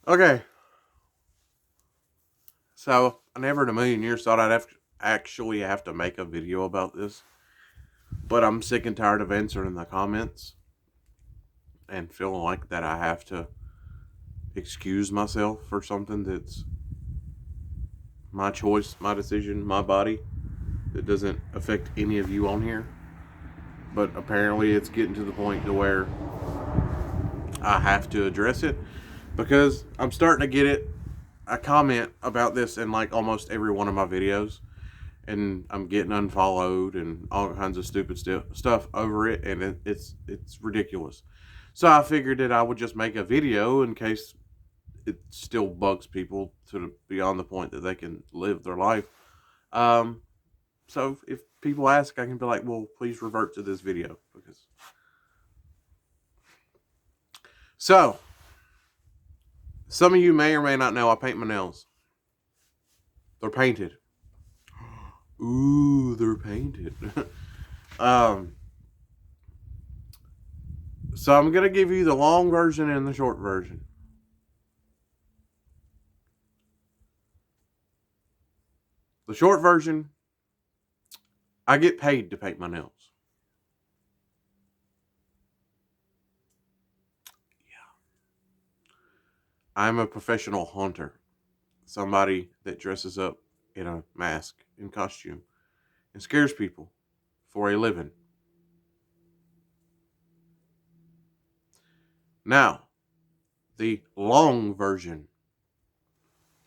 Okay, so I never in a million years thought I'd actually have to make a video about this, but I'm sick and tired of answering the comments and feeling like that I have to excuse myself for something that's my choice, my decision, my body that doesn't affect any of you on here. But apparently, it's getting to the point to where I have to address it because I'm starting to get it. I comment about this in like almost every one of my videos, and I'm getting unfollowed and all kinds of stupid stuff over it, and it's ridiculous. So I figured that I would just make a video in case it still bugs people to beyond the point that they can live their life. Um, so if people ask, I can be like, "Well, please revert to this video." Because so some of you may or may not know I paint my nails. They're painted. Ooh, they're painted. um, so I'm gonna give you the long version and the short version. The short version, I get paid to paint my nails. I'm a professional haunter. Somebody that dresses up in a mask and costume and scares people for a living. Now, the long version,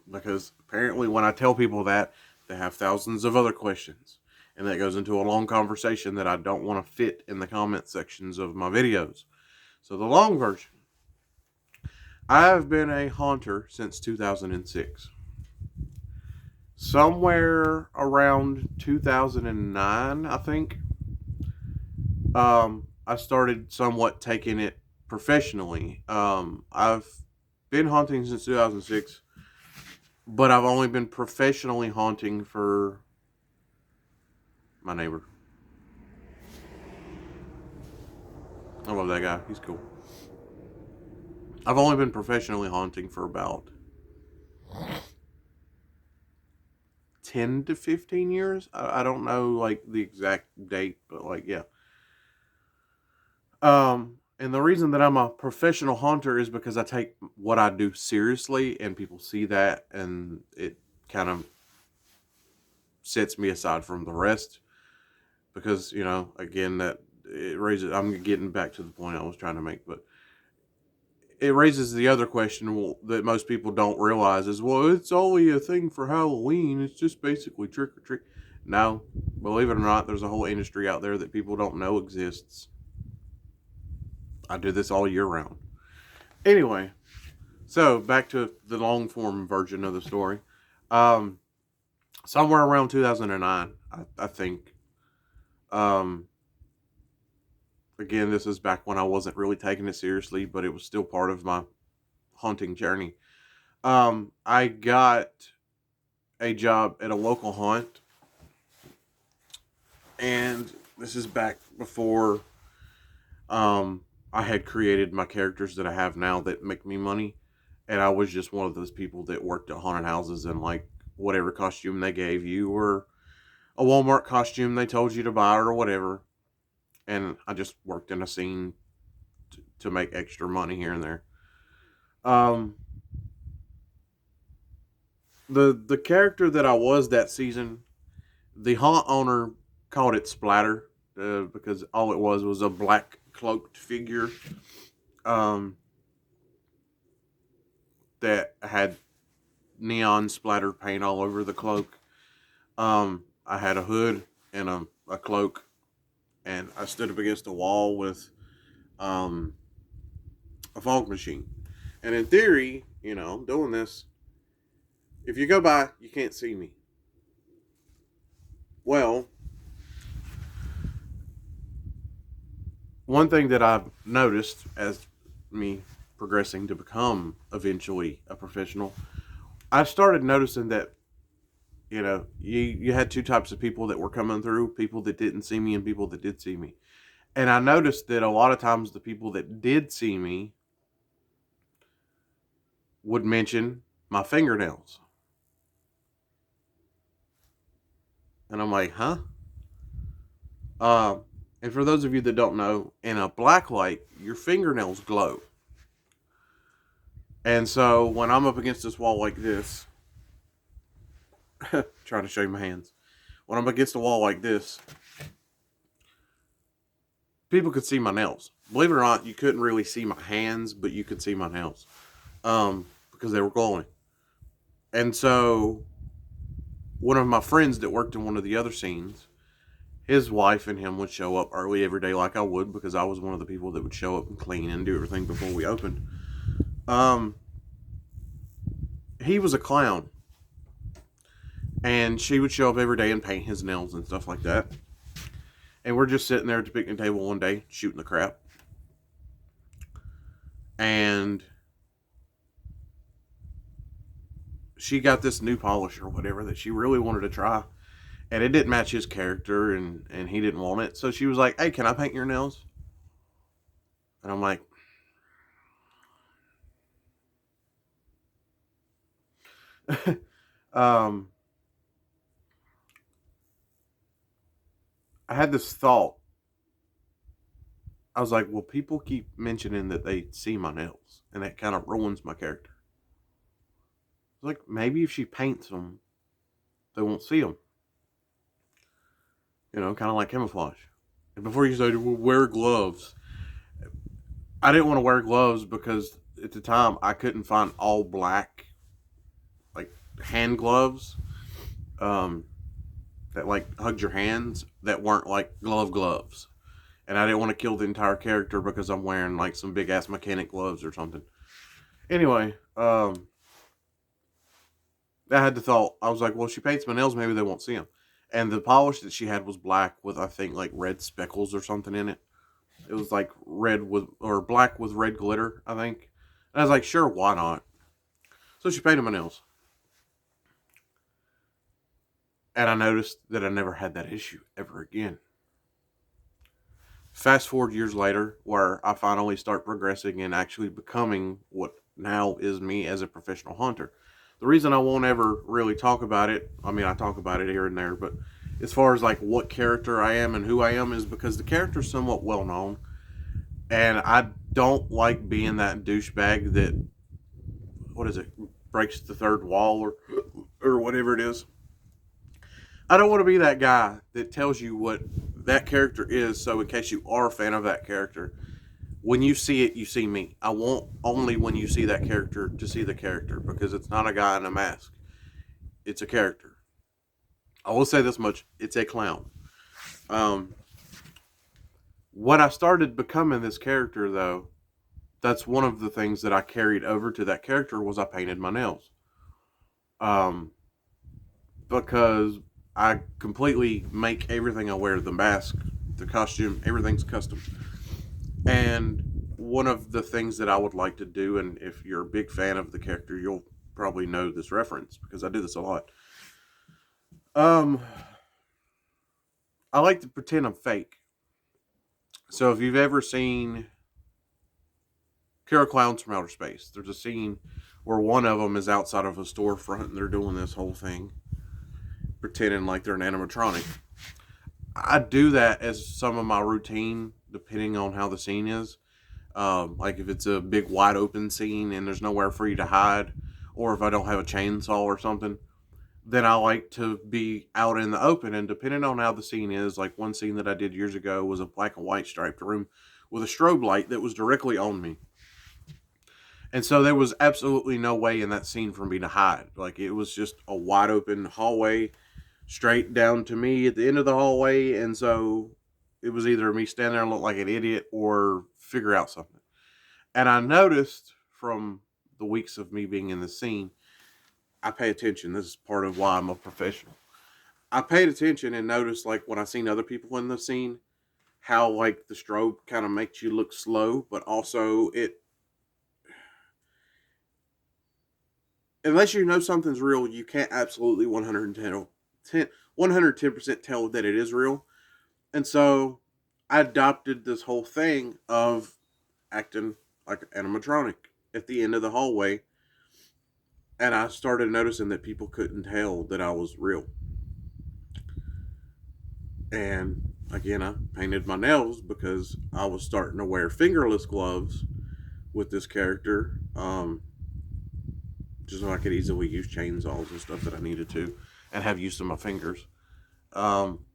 because apparently when I tell people that, they have thousands of other questions. And that goes into a long conversation that I don't want to fit in the comment sections of my videos. So, the long version, I've been a haunter since 2006. Somewhere around 2009, I think, I started somewhat taking it professionally. I've been haunting since 2006, but I've only been professionally haunting for my neighbor. I love that guy. He's cool. I've only been professionally haunting for about 10 to 15 years. I don't know like the exact date, but like, yeah. And the reason that I'm a professional haunter is because I take what I do seriously, and people see that, and it kind of sets me aside from the rest. Because again, that it raises. I'm getting back to the point I was trying to make, but it raises the other question that most people don't realize is, well, it's only a thing for Halloween. It's just basically trick or treat. No, believe it or not, there's a whole industry out there that people don't know exists. I do this all year round. Anyway, so back to the long form version of the story. Um, Somewhere around 2009, I think. Um, Again, this is back when I wasn't really taking it seriously, but it was still part of my haunting journey. I got a job at a local haunt, and this is back before I had created my characters that I have now that make me money, and I was just one of those people that worked at haunted houses and like whatever costume they gave you or a Walmart costume they told you to buy or whatever, and I just worked in a scene to make extra money here and there. Um, the character that I was that season, the haunt owner called it Splatter because all it was a black cloaked figure um, that had neon splatter paint all over the cloak. I had a hood and a cloak, and I stood up against a wall with um, a fog machine. And in theory, I'm doing this. If you go by, you can't see me. Well, one thing that I've noticed as me progressing to become eventually a professional, I started noticing that you had two types of people that were coming through: people that didn't see me and people that did see me. And I noticed that a lot of times the people that did see me would mention my fingernails. And I'm like, huh? And for those of you that don't know, in a black light, your fingernails glow. And so when I'm up against this wall like this, trying to show you my hands. When I'm against a wall like this, people could see my nails. Believe it or not, you couldn't really see my hands, but you could see my nails because they were glowing. And so one of my friends that worked in one of the other scenes, his wife and him would show up early every day like I would, because I was one of the people that would show up and clean and do everything before we opened. He was a clown, and she would show up every day and paint his nails and stuff like that. And we're just sitting there at the picnic table one day shooting the crap, and she got this new polish or whatever that she really wanted to try, and it didn't match his character, and he didn't want it. So she was like, "Hey, can I paint your nails?" And I'm like, um, I had this thought. I was like, well, people keep mentioning that they see my nails, and that kind of ruins my character. Like, maybe if she paints them, they won't see them. You know, kind of like camouflage. And before you said, well, wear gloves. I didn't want to wear gloves because at the time I couldn't find all black, like, hand gloves um, that, like, hugged your hands that weren't, like, gloves. And I didn't want to kill the entire character because I'm wearing, like, some big ass mechanic gloves or something. Anyway, I had the thought. I was like, well, if she paints my nails, maybe they won't see them. And the polish that she had was black with, I think, like red speckles or something in it. It was like red with, or black with red glitter, I think. And I was like, sure, why not? So she painted my nails. And I noticed that I never had that issue ever again. Fast forward years later, where I finally start progressing and actually becoming what now is me as a professional hunter. The reason I won't ever really talk about it, I mean, I talk about it here and there, but as far as like what character I am and who I am, is because the character is somewhat well known, and I don't like being that douchebag that, what is it, breaks the third wall or whatever it is. I don't want to be that guy that tells you what that character is, so in case you are a fan of that character, when you see it, you see me. I want only when you see that character to see the character, because it's not a guy in a mask. It's a character. I will say this much: it's a clown. Um, when I started becoming this character, though, that's one of the things that I carried over to that character was I painted my nails. Um, because I completely make everything I wear, the mask, the costume, everything's custom. And one of the things that I would like to do, and if you're a big fan of the character, you'll probably know this reference because I do this a lot. Um, I like to pretend I'm fake. So if you've ever seen Killer Clowns from Outer Space, there's a scene where one of them is outside of a storefront and they're doing this whole thing, pretending like they're an animatronic. I do that as some of my routine, depending on how the scene is. Like if it's a big wide open scene and there's nowhere for you to hide, or if I don't have a chainsaw or something, then I like to be out in the open. And depending on how the scene is, like one scene that I did years ago was a black and white striped room with a strobe light that was directly on me. And so there was absolutely no way in that scene for me to hide. Like it was just a wide open hallway straight down to me at the end of the hallway. And so it was either me stand there and look like an idiot or figure out something. And I noticed from the weeks of me being in the scene, I pay attention. This is part of why I'm a professional. I paid attention and noticed, like, when I seen other people in the scene, how, like, the strobe kind of makes you look slow, but also unless you know something's real, you can't absolutely 110% tell that it is real. And so I adopted this whole thing of acting like an animatronic at the end of the hallway. And I started noticing that people couldn't tell that I was real. And again, I painted my nails because I was starting to wear fingerless gloves with this character, just so I could easily use chainsaws and stuff that I needed to, and have use of my fingers. Um,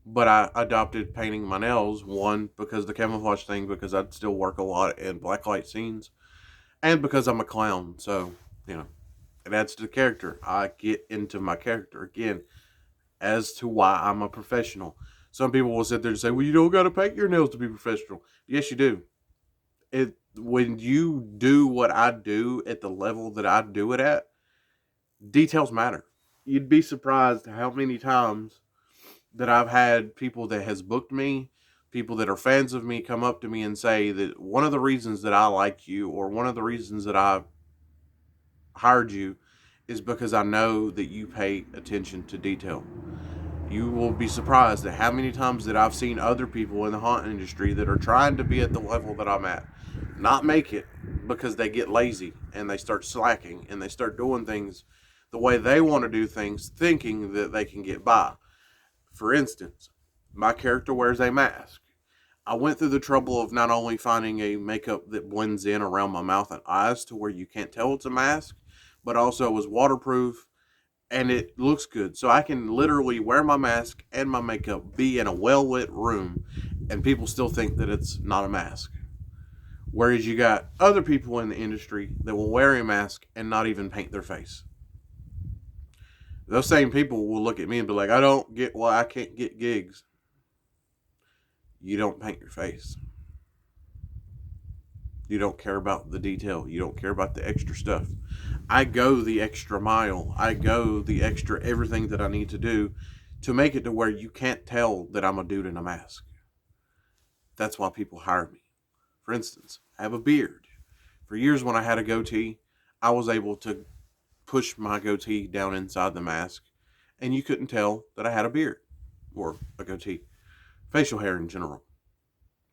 but I adopted painting my nails, one because the camouflage thing, because I'd still work a lot in blacklight scenes, and because I'm a clown. So you know, it adds to the character. I get into my character again as to why I'm a professional. Some people will sit there and say, "Well, you don't got to paint your nails to be professional." Yes, you do. It When you do what I do at the level that I do it at, details matter. You'd be surprised how many times that I've had people that has booked me, people that are fans of me, come up to me and say that one of the reasons that I like you, or one of the reasons that I hired you, is because I know that you pay attention to detail. You will be surprised at how many times that I've seen other people in the haunt industry that are trying to be at the level that I'm at not make it because they get lazy and they start slacking and they start doing things the way they want to do things, thinking that they can get by. For instance, my character wears a mask. I went through the trouble of not only finding a makeup that blends in around my mouth and eyes to where you can't tell it's a mask, but also it was waterproof and it looks good. So I can literally wear my mask and my makeup, be in a well lit room, and people still think that it's not a mask. Whereas you got other people in the industry that will wear a mask and not even paint their face. Those same people will look at me and be like, I don't get why I can't get gigs. You don't paint your face. You don't care about the detail. You don't care about the extra stuff. I go the extra mile. I go the extra everything that I need to do to make it to where you can't tell that I'm a dude in a mask. That's why people hire me. For instance, I have a beard. For years, when I had a goatee, I was able to push my goatee down inside the mask, and you couldn't tell that I had a beard or a goatee, facial hair in general.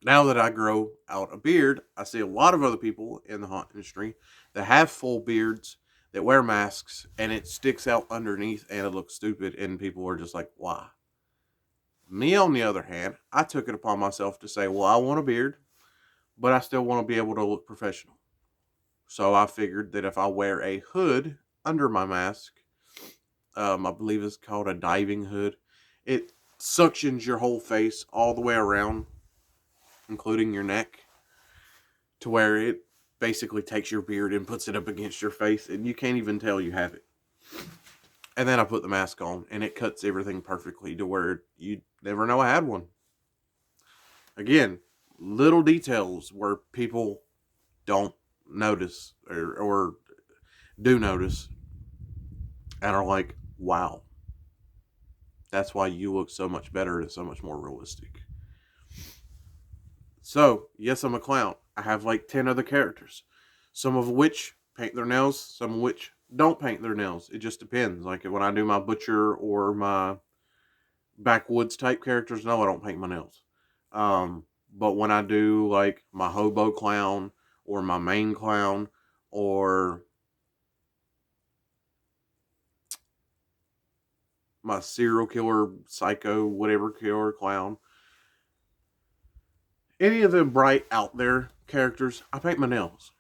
Now that I grow out a beard, I see a lot of other people in the haunt industry that have full beards that wear masks and it sticks out underneath and it looks stupid, and people are just like, why? Me, on the other hand, I took it upon myself to say, well, I want a beard, but I still want to be able to look professional. So I figured that if I wear a hood under my mask, I believe it's called a diving hood, it suctions your whole face all the way around, including your neck, to where it basically takes your beard and puts it up against your face, and you can't even tell you have it. And then I put the mask on, and it cuts everything perfectly to where you never know I had one. Again, little details where people don't notice or do notice and are like, wow, that's why you look so much better and so much more realistic. So, yes, I'm a clown. I have like 10 other characters, some of which paint their nails, some of which don't paint their nails. It just depends. Like when I do my butcher or my backwoods type characters, no, I don't paint my nails. But when I do like my hobo clown or my main clown or my serial killer, psycho, whatever killer clown, any of them bright out there characters, I paint my nails.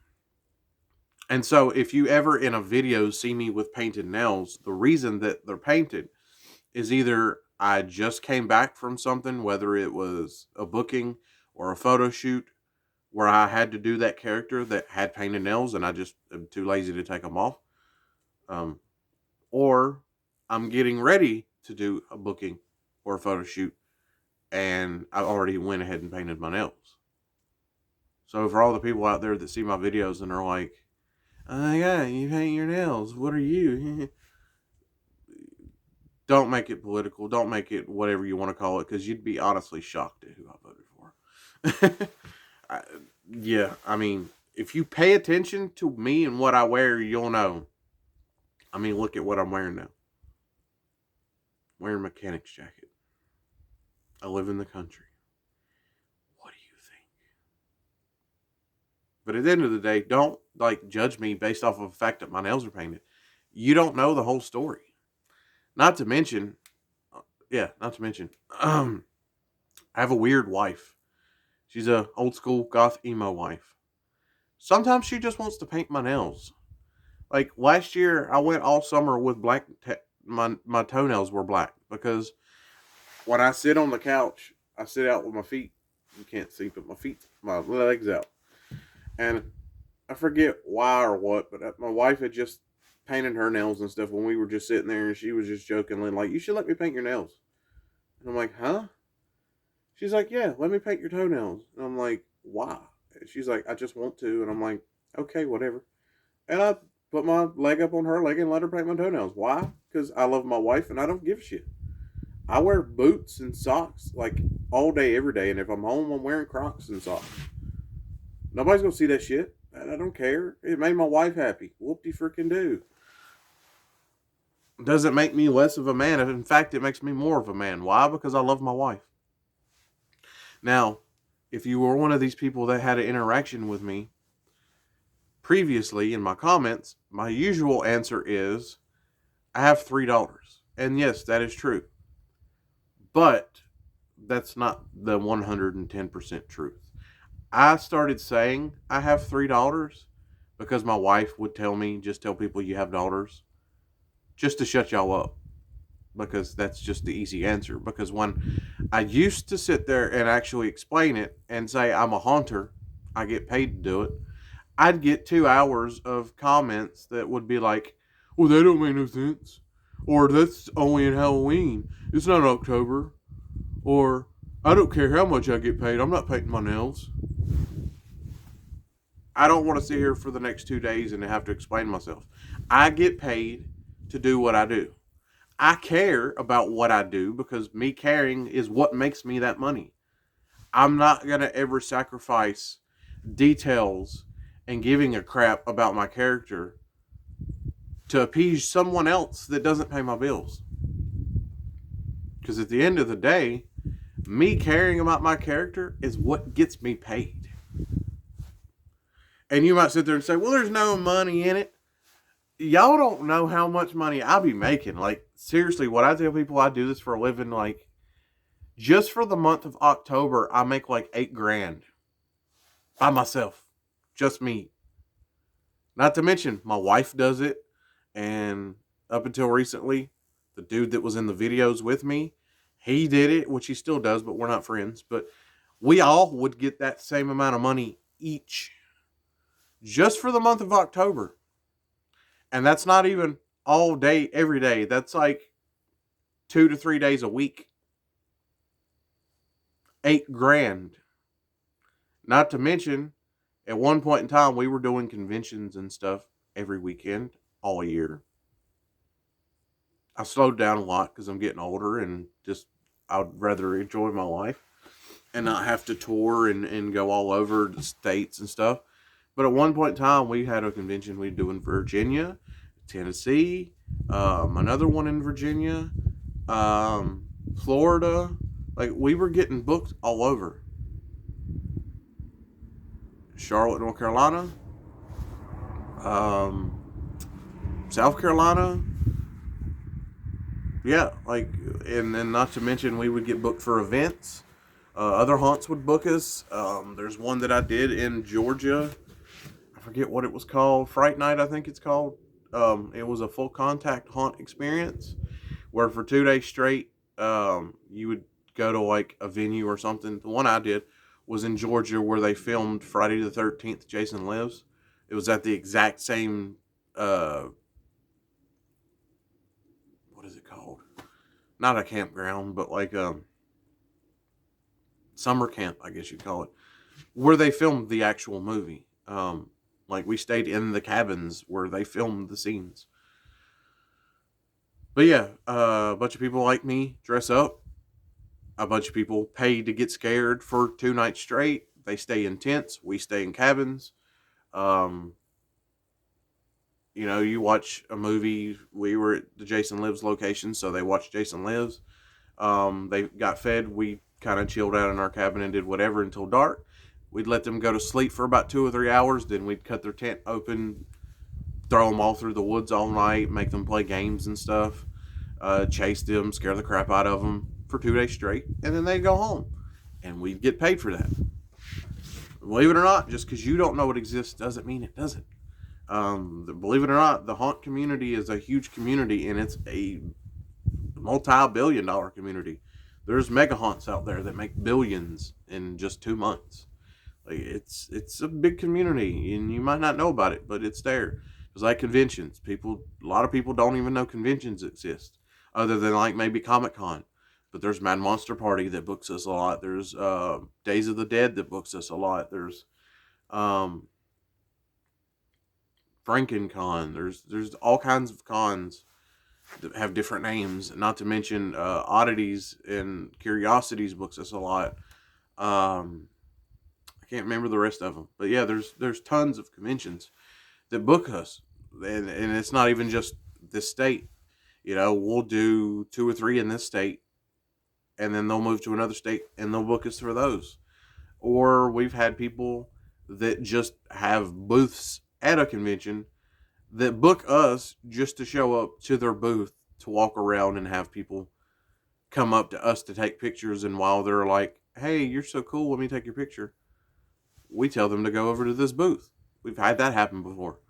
And so if you ever in a video see me with painted nails, the reason that they're painted is either I just came back from something, whether it was a booking or a photo shoot where I had to do that character that had painted nails and I just am too lazy to take them off. Um, or I'm getting ready to do a booking or a photo shoot and I already went ahead and painted my nails. So for all the people out there that see my videos and are like, oh yeah, you paint your nails. What are you? Don't make it political. Don't make it whatever you want to call it, because you'd be honestly shocked at who I voted for. I, yeah, I mean, if you pay attention to me and what I wear, you'll know. I mean, look at what I'm wearing now. I'm wearing a mechanic's jacket. I live in the country. What do you think? But at the end of the day, don't like judge me based off of the fact that my nails are painted. you don't know the whole story. Not to mention, I have a weird wife. She's a old school goth emo wife. Sometimes she just wants to paint my nails. Like last year, I went all summer with my toenails were black because when I sit on the couch, I sit out with my feet. You can't see, but my legs out, and I forget why or what, but my wife had just painted her nails and stuff when we were just sitting there, and she was just jokingly like, "You should let me paint your nails." And I'm like, "Huh?" She's like, "Yeah, let me paint your toenails." And I'm like, "Why?" She's like, "I just want to." And I'm like, "Okay, whatever." And I put my leg up on her leg and let her paint my toenails. Why? Because I love my wife and I don't give a shit. I wear boots and socks like all day, every day. And if I'm home, I'm wearing Crocs and socks. Nobody's going to see that shit. And I don't care. It made my wife happy. Whoop de freaking do. Doesn't make me less of a man. In fact, it makes me more of a man. Why? Because I love my wife. Now, if you were one of these people that had an interaction with me previously in my comments, my usual answer is I have $3. And yes, that is true. But that's not the 110% truth. I started saying I have $3 because my wife would tell me, just tell people you have dollars, just to shut y'all up. Because that's just the easy answer. Because when I used to sit there and actually explain it and say I'm a haunter, I get paid to do it, I'd get 2 hours of comments that would be like, well, that don't make no sense. Or that's only in Halloween. It's not October. Or I don't care how much I get paid. I'm not painting my nails. I don't want to sit here for the next 2 days and have to explain myself. I get paid to do what I do. I care about what I do because me caring is what makes me that money. I'm not going to ever sacrifice details and giving a crap about my character to appease someone else that doesn't pay my bills. Because at the end of the day, me caring about my character is what gets me paid. And you might sit there and say, well, there's no money in it. Y'all don't know how much money I be making. Like, seriously, what I tell people I do this for a living, like, just for the month of October, I make like $8,000 by myself. Just me. Not to mention, my wife does it. And up until recently, the dude that was in the videos with me, he did it, which he still does, but we're not friends. But we all would get that same amount of money each just for the month of October. And that's not even all day, every day. That's like 2 to 3 days a week. $8,000. Not to mention, at one point in time, we were doing conventions and stuff every weekend, all year. I slowed down a lot because I'm getting older and just I'd rather enjoy my life and not have to tour and go all over the states and stuff. But at one point in time, we had a convention we'd do in Virginia, Tennessee, another one in Virginia, Florida. Like, we were getting booked all over. Charlotte, North Carolina, South Carolina. Yeah, like, and then not to mention we would get booked for events. Other haunts would book us. There's one that I did in Georgia. I forget what it was called. Fright Night, I think it's called. It was a full contact haunt experience where for 2 days straight, you would go to like a venue or something. The one I did was in Georgia where they filmed Friday the 13th, Jason Lives. It was at the exact same, what is it called? Not a campground, but like summer camp, I guess you'd call it, where they filmed the actual movie. Like we stayed in the cabins where they filmed the scenes. But yeah, a bunch of people like me dress up. A bunch of people pay to get scared for 2 nights straight. They stay in tents. We stay in cabins. You watch a movie. We were at the Jason Lives location, so they watched Jason Lives. They got fed. We kind of chilled out in our cabin and did whatever until dark. We'd let them go to sleep for about 2 or 3 hours. Then we'd cut their tent open, throw them all through the woods all night, make them play games and stuff, chase them, scare the crap out of them for 2 days straight, and then they'd go home. And we'd get paid for that. Believe it or not, just because you don't know it exists doesn't mean it doesn't. Believe it or not, the haunt community is a huge community, and it's a multi-billion-dollar community. There's mega haunts out there that make billions in just 2 months. Like it's a big community, and you might not know about it, but it's there. It's like conventions. A lot of people don't even know conventions exist, other than like maybe Comic-Con. But there's Mad Monster Party that books us a lot. There's Days of the Dead that books us a lot. There's um, FrankenCon. There's all kinds of cons that have different names. Not to mention Oddities and Curiosities books us a lot. I can't remember the rest of them, but yeah, there's tons of conventions that book us, and it's not even just this state. We'll do 2 or 3 in this state, and then they'll move to another state and they'll book us for those. Or we've had people that just have booths at a convention that book us just to show up to their booth to walk around and have people come up to us to take pictures. And while they're like, hey, you're so cool, let me take your picture, we tell them to go over to this booth. We've had that happen before.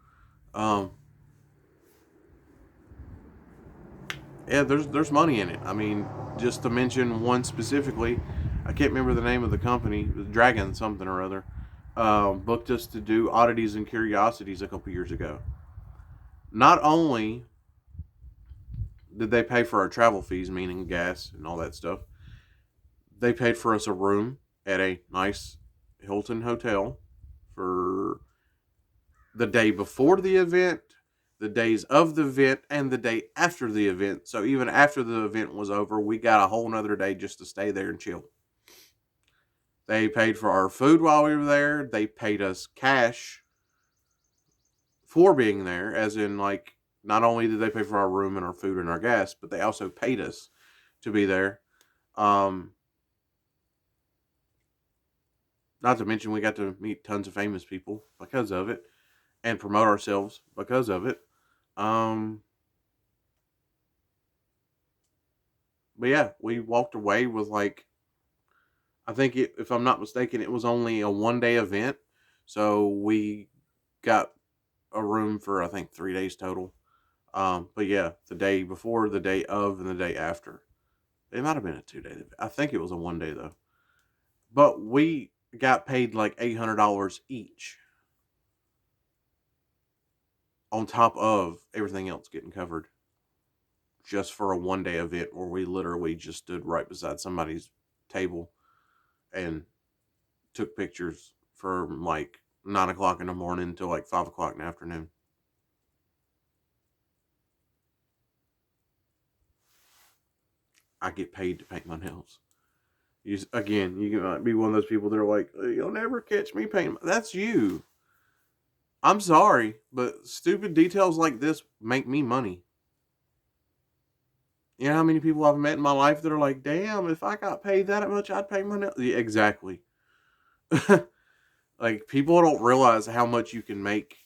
Yeah, there's money in it. I mean, just to mention one specifically, I can't remember the name of the company, Dragon something or other, booked us to do Oddities and Curiosities a couple years ago. Not only did they pay for our travel fees, meaning gas and all that stuff, they paid for us a room at a nice Hilton hotel for the day before the event, the days of the event, and the day after the event. So even after the event was over, we got a whole nother day just to stay there and chill. They paid for our food while we were there. They paid us cash for being there, as in, like, not only did they pay for our room and our food and our gas, but they also paid us to be there. Not to mention we got to meet tons of famous people because of it and promote ourselves because of it. But yeah, we walked away with, like, I think if I'm not mistaken, it was only a 1-day event. So we got a room for, I think, 3 days total. But yeah, the day before, the day of, and the day after. It might have been a 2-day. I think it was a 1-day though. But we got paid like $800 each, on top of everything else getting covered, just for a 1-day event where we literally just stood right beside somebody's table and took pictures from like 9 o'clock in the morning till like 5 o'clock in the afternoon. I get paid to paint my nails. You might be one of those people that are like, you'll never catch me painting. That's you. I'm sorry, but stupid details like this make me money. You know how many people I've met in my life that are like, damn, if I got paid that much, I'd pay my nails. Yeah, exactly. Like, people don't realize how much you can make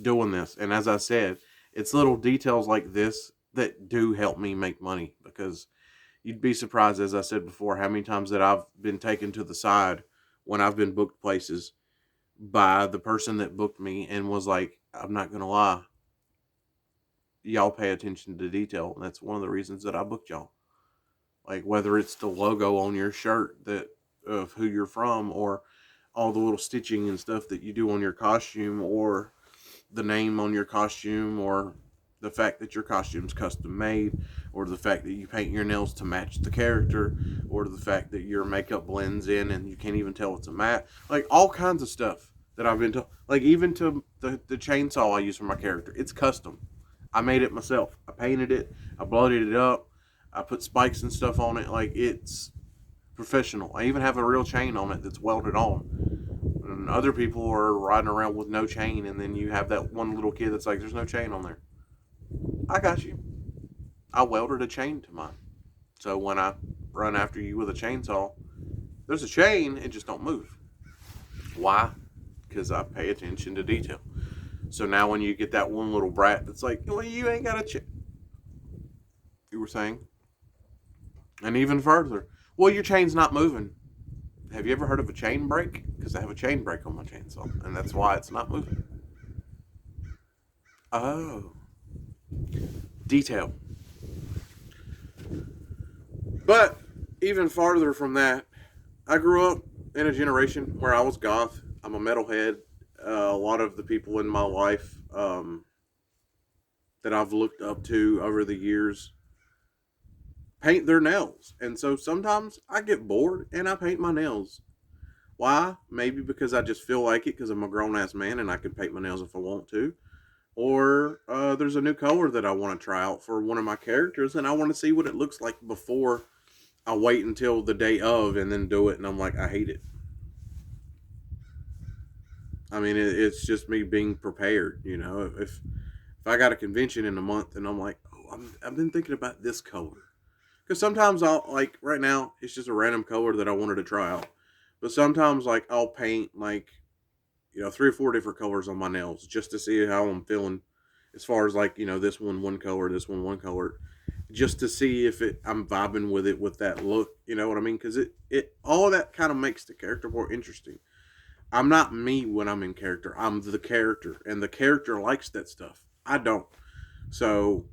doing this. And as I said, it's little details like this that do help me make money, because you'd be surprised, as I said before, how many times that I've been taken to the side when I've been booked places by the person that booked me and was like, I'm not going to lie, y'all pay attention to detail. And that's one of the reasons that I booked y'all. Like, whether it's the logo on your shirt that of who you're from, or all the little stitching and stuff that you do on your costume, or the name on your costume, or the fact that your costume's custom made, or the fact that you paint your nails to match the character, or the fact that your makeup blends in and you can't even tell it's a matte. Like, all kinds of stuff that I've been told. Like, even to the chainsaw I use for my character, it's custom. I made it myself. I painted it. I blooded it up. I put spikes and stuff on it. Like, it's professional. I even have a real chain on it that's welded on. And other people are riding around with no chain, and then you have that one little kid that's like, there's no chain on there. I got you. I welded a chain to mine. So when I run after you with a chainsaw, there's a chain, it just don't move. Why? Because I pay attention to detail. So now when you get that one little brat that's like, well, you ain't got a you were saying? And even further, well, your chain's not moving. Have you ever heard of a chain break? Because I have a chain break on my chainsaw, and that's why it's not moving. Oh, detail. But even farther from that, I grew up in a generation where I was goth. I'm a metalhead. A lot of the people in my life that I've looked up to over the years paint their nails. And so sometimes I get bored and I paint my nails. Why? Maybe because I just feel like it because I'm a grown ass man and I can paint my nails if I want to. Or there's a new color that I want to try out for one of my characters and I want to see what it looks like before I wait until the day of and then do it. And I'm like, I hate it. I mean, it's just me being prepared. You know, if I got a convention in a month and I'm like, oh, I've been thinking about this color. Because sometimes I'll, like, right now, it's just a random color that I wanted to try out. But sometimes, like, I'll paint, like, 3 or 4 different colors on my nails just to see how I'm feeling as far as, like, this one color, this one color. Just to see if I'm vibing with it with that look. You know what I mean? Because all of that kind of makes the character more interesting. I'm not me when I'm in character. I'm the character. And the character likes that stuff. I don't. So,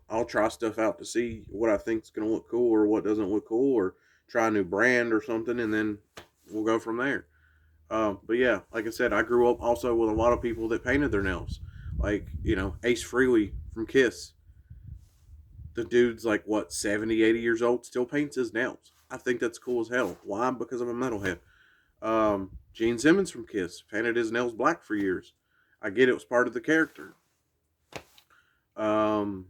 I'll try stuff out to see what I think's going to look cool or what doesn't look cool or try a new brand or something and then we'll go from there. But yeah, like I said, I grew up also with a lot of people that painted their nails. Like, Ace Frehley from Kiss. The dude's like, what, 70, 80 years old, still paints his nails. I think that's cool as hell. Why? Because I'm a metalhead. Gene Simmons from Kiss painted his nails black for years. I get it was part of the character. I'm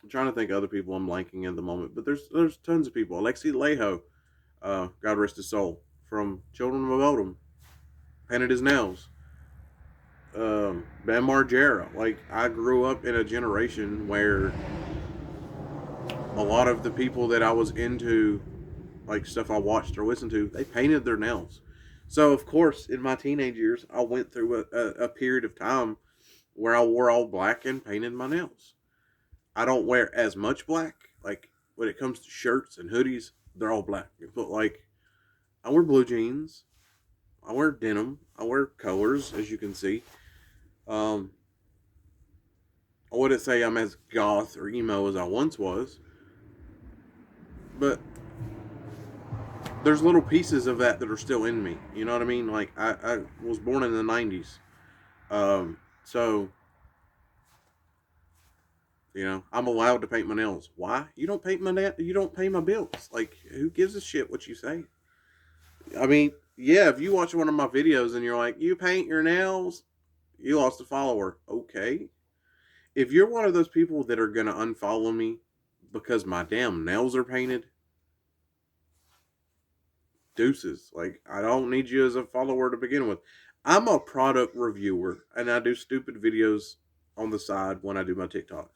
trying to think of other people I'm blanking at the moment, but there's tons of people. Alexi Laiho, God rest his soul, from Children of Bodom, painted his nails. Bam Margera. Like, I grew up in a generation where a lot of the people that I was into, like stuff I watched or listened to, they painted their nails. So, of course, in my teenage years, I went through a period of time where I wore all black and painted my nails. I don't wear as much black. Like, when it comes to shirts and hoodies, they're all black. But, like, I wear blue jeans. I wear denim. I wear colors, as you can see. I wouldn't say I'm as goth or emo as I once was. But there's little pieces of that are still in me. You know what I mean? Like, I was born in the 90s. So, I'm allowed to paint my nails. Why? You don't you don't pay my bills. Like, who gives a shit what you say? I mean, yeah, if you watch one of my videos and you're like, you paint your nails, you lost a follower. Okay. If you're one of those people that are going to unfollow me because my damn nails are painted, deuces. Like, I don't need you as a follower to begin with. I'm a product reviewer and I do stupid videos on the side when I do my TikToks.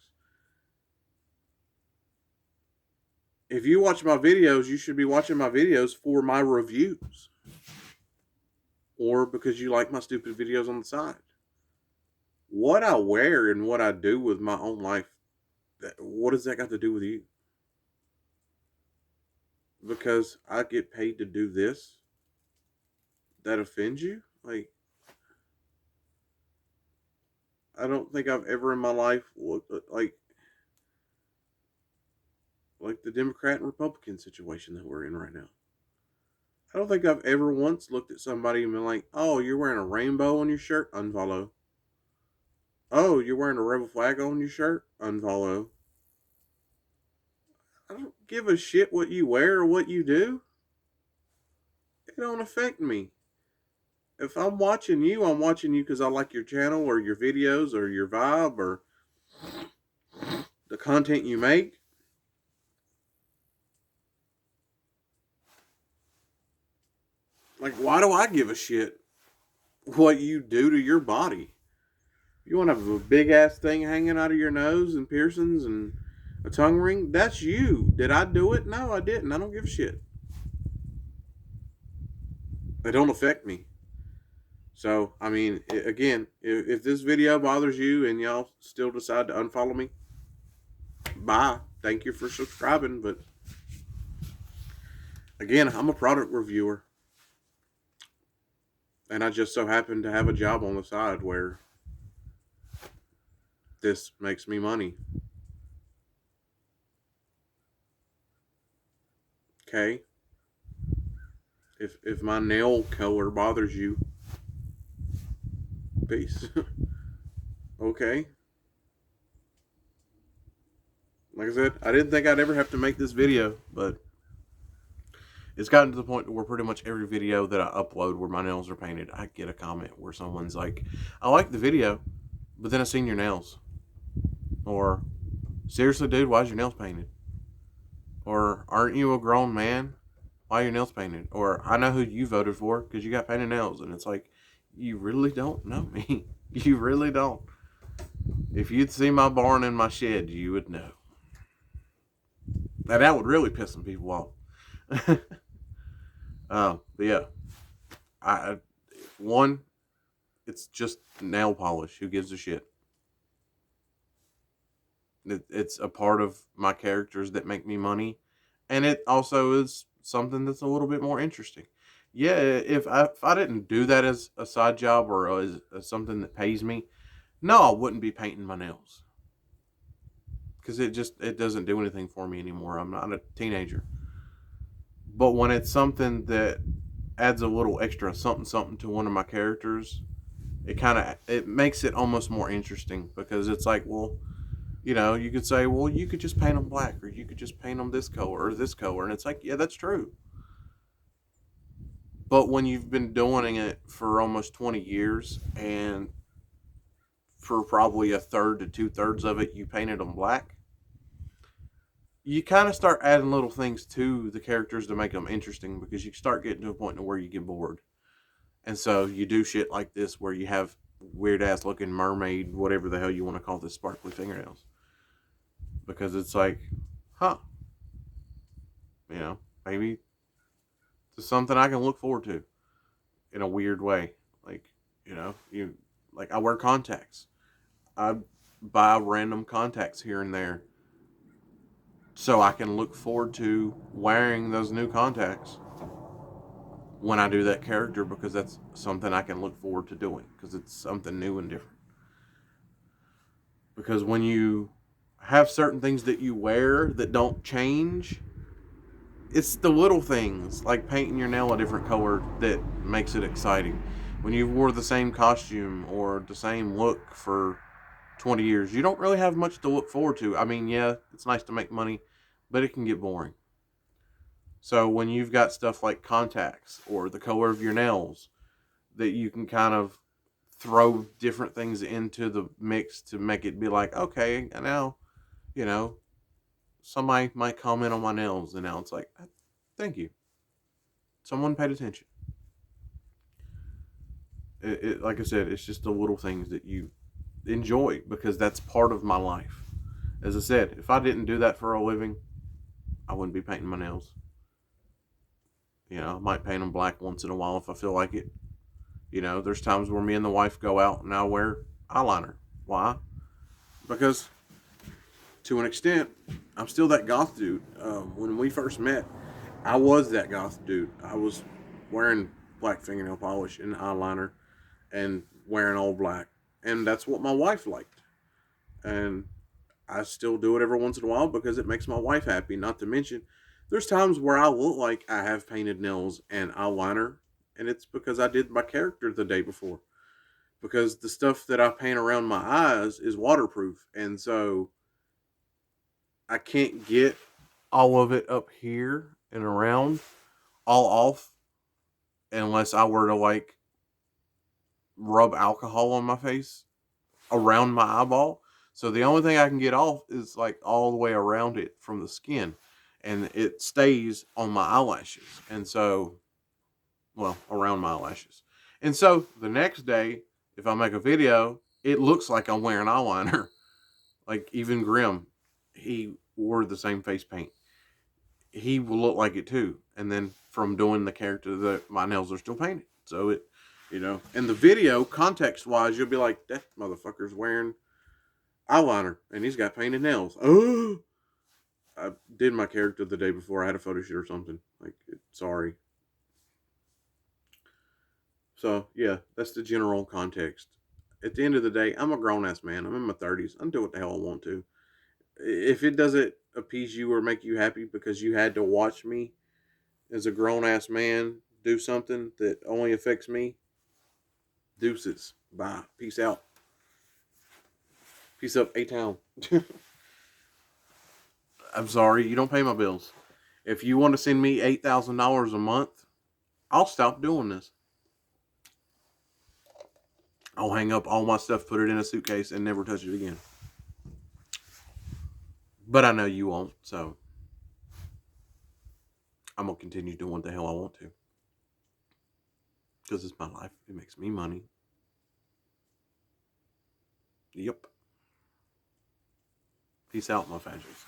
If you watch my videos, you should be watching my videos for my reviews. Or because you like my stupid videos on the side. What I wear and what I do with my own life, what does that got to do with you? Because I get paid to do this, that offends you? Like, I don't think I've ever in my life looked like the Democrat and Republican situation that we're in right now. I don't think I've ever once looked at somebody and been like, oh, you're wearing a rainbow on your shirt? Unfollow. Oh, you're wearing a rebel flag on your shirt? Unfollow. I don't give a shit what you wear or what you do. It don't affect me. If I'm watching you because I like your channel or your videos or your vibe or the content you make. Like, why do I give a shit what you do to your body? You want to have a big ass thing hanging out of your nose and piercings and a tongue ring? That's you. Did I do it? No, I didn't. I don't give a shit. They don't affect me. So, I mean, again, if this video bothers you and y'all still decide to unfollow me, bye. Thank you for subscribing. But again, I'm a product reviewer. And I just so happen to have a job on the side where this makes me money. Okay? If my nail color bothers you, peace. Okay? Like I said, I didn't think I'd ever have to make this video, but it's gotten to the point where pretty much every video that I upload where my nails are painted, I get a comment where someone's like, I like the video, but then I seen your nails. Or, seriously, dude, why's your nails painted? Or, aren't you a grown man? Why are your nails painted? Or, I know who you voted for because you got painted nails. And it's like, you really don't know me. You really don't. If you'd see my barn and my shed, you would know. Now, that would really piss some people off. But yeah, one, it's just nail polish. Who gives a shit? It's a part of my characters that make me money, and it also is something that's a little bit more interesting. Yeah, if I didn't do that as a side job or as something that pays me, no, I wouldn't be painting my nails because it doesn't do anything for me anymore. I'm not a teenager. But when it's something that adds a little extra something to one of my characters, it makes it almost more interesting because it's like, well, you could say, well, you could just paint them black, or you could just paint them this color or this color, and it's like, yeah, that's true. But when you've been doing it for almost 20 years, and for probably a third to 2/3 of it, you painted them black, you kind of start adding little things to the characters to make them interesting because you start getting to a point where you get bored. And so you do shit like this where you have weird ass looking mermaid, whatever the hell you want to call this, sparkly fingernails. Because it's like, huh, maybe it's something I can look forward to in a weird way. Like, like I wear contacts. I buy random contacts here and there so I can look forward to wearing those new contacts when I do that character because that's something I can look forward to doing because it's something new and different. Because when you have certain things that you wear that don't change, it's the little things like painting your nail a different color that makes it exciting. When you've wore the same costume or the same look for 20 years, you don't really have much to look forward to. I mean, yeah, it's nice to make money, but it can get boring. So when you've got stuff like contacts or the color of your nails that you can kind of throw different things into the mix to make it be like, okay, now, you know, somebody might comment on my nails, and now it's like, thank you. Someone paid attention. Like I said, it's just the little things that you enjoy because that's part of my life. As I said, if I didn't do that for a living, I wouldn't be painting my nails. I might paint them black once in a while if I feel like it. There's times where me and the wife go out and I wear eyeliner. Why? Because to an extent, I'm still that goth dude. When we first met, I was that goth dude. I was wearing black fingernail polish and eyeliner and wearing all black. And that's what my wife liked. And I still do it every once in a while because it makes my wife happy. Not to mention, there's times where I look like I have painted nails and eyeliner, and it's because I did my character the day before. Because the stuff that I paint around my eyes is waterproof, and so I can't get all of it up here and around all off unless I were to like rub alcohol on my face around my eyeball. So the only thing I can get off is like all the way around it from the skin, and it stays on my eyelashes. And so, well, around my eyelashes. And so the next day, if I make a video, it looks like I'm wearing eyeliner. Like even Grim, he wore the same face paint. He will look like it too. And then from doing the character, my nails are still painted. So You know, in the video, context wise, you'll be like, that motherfucker's wearing eyeliner and he's got painted nails. Oh, I did my character the day before. I had a photo shoot or something. Like, sorry. So, yeah, that's the general context. At the end of the day, I'm a grown ass man. I'm in my 30s. I can do what the hell I want to. If it doesn't appease you or make you happy because you had to watch me as a grown ass man do something that only affects me, deuces. Bye. Peace out. Peace up, A-Town. I'm sorry, you don't pay my bills. If you want to send me $8,000 a month, I'll stop doing this. I'll hang up all my stuff, put it in a suitcase, and never touch it again. But I know you won't, so I'm going to continue doing what the hell I want to. Because it's my life. It makes me money. Yep. Peace out, my fascists.